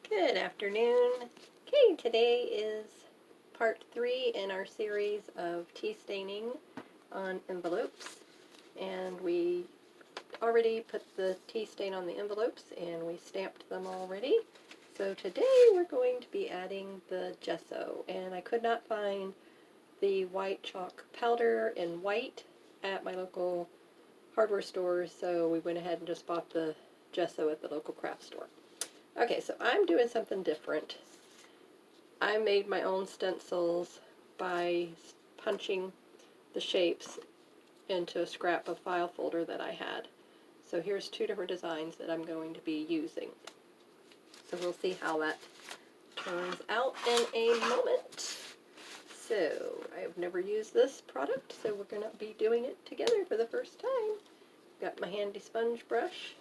Good afternoon. Okay, today is part 3 in our series of tea staining on envelopes. And we already put the tea stain on the envelopes and we stamped them already. So today we're going to be adding the gesso, and I could not find the white chalk powder in white at my local hardware stores, so we went ahead and just bought the gesso at the local craft store. Okay, so I'm doing something different. I made my own stencils by punching the shapes into a scrap of file folder that I had. So here's 2 different designs that I'm going to be using. So we'll see how that turns out in a moment. So I've never used this product, so we're going to be doing it together for the first time. Got my handy sponge brush.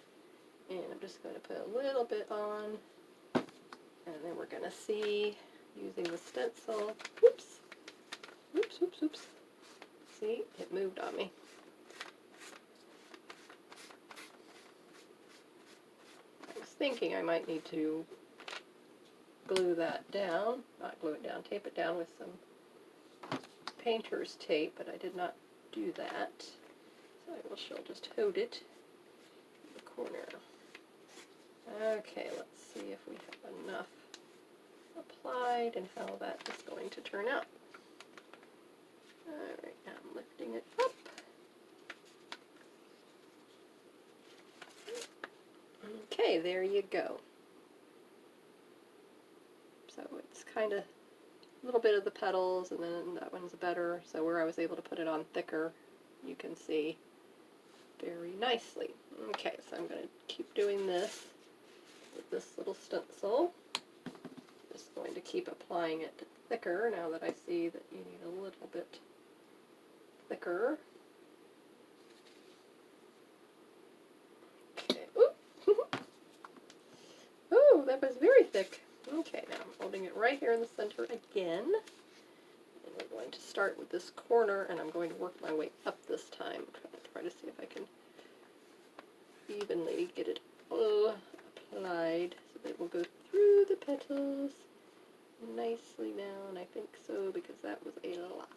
And I'm just going to put a little bit on, and then we're going to see, using the stencil, whoops, whoops, whoops, whoops, see, it moved on me. I was thinking I might need to glue that down, not glue it down, tape it down with some painter's tape, but I did not do that, so I shall just hold it in the corner. Okay, let's see if we have enough applied and how that is going to turn out. Alright, now I'm lifting it up. Okay, there you go. So it's kind of a little bit of the petals, and then that one's better. So where I was able to put it on thicker, you can see very nicely. Okay, so I'm going to keep doing this with this little stencil. Just going to keep applying it thicker now that I see that you need a little bit thicker. Okay. Ooh. Ooh, that was very thick. Okay, now I'm holding it right here in the center again. And we're going to start with this corner, and I'm going to work my way up this time. I'm going to try to see if I can evenly get it applied so that it will go through the petals nicely now, and I think so because that was a lot.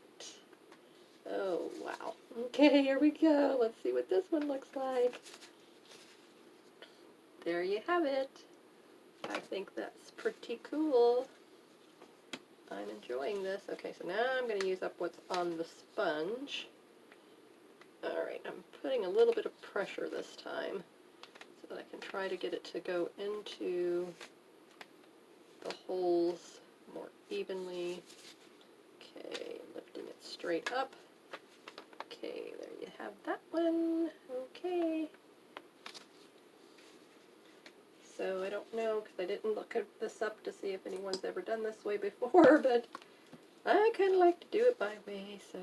Oh wow. Okay, here we go. Let's see what this one looks like. There you have it. I think that's pretty cool. I'm enjoying this. Okay, so now I'm going to use up what's on the sponge. Alright, I'm putting a little bit of pressure this time so that I can try to get it to go into the holes more evenly. Okay, lifting it straight up. Okay, there you have that one. Okay. So I don't know, because I didn't look this up to see if anyone's ever done this way before, but I kind of like to do it my way, so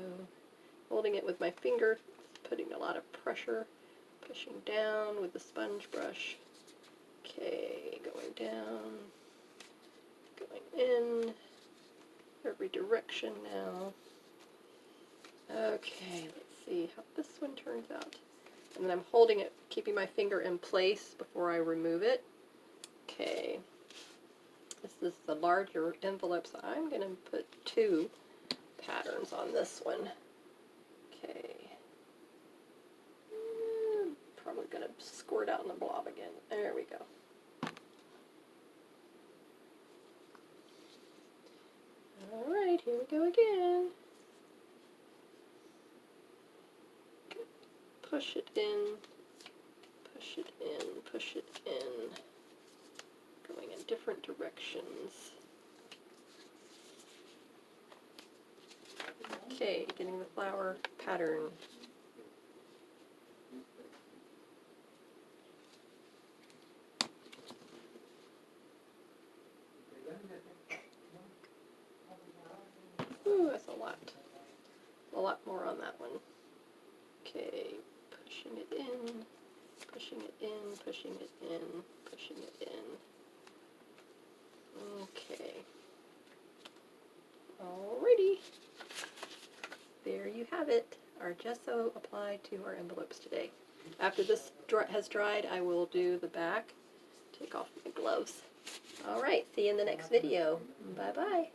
holding it with my finger, putting a lot of pressure, pushing down with the sponge brush. Okay, going down, going in, every direction now. Okay, let's see how this one turns out. And then I'm holding it, keeping my finger in place before I remove it. Okay, this is the larger envelope, so I'm going to put 2 patterns on this one. Okay, probably going to squirt out in a blob again. There we go. Alright, here we go again. Push it in, push it in, push it in. Going in different directions. Okay, getting the flower pattern. Ooh, that's a lot. A lot more on that one. Okay, pushing it in, pushing it in, pushing it in, pushing it in. Okay. Alrighty. There you have it. Our gesso applied to our envelopes today. After this has dried, I will do the back. Take off my gloves. Alright, see you in the next video. Bye-bye.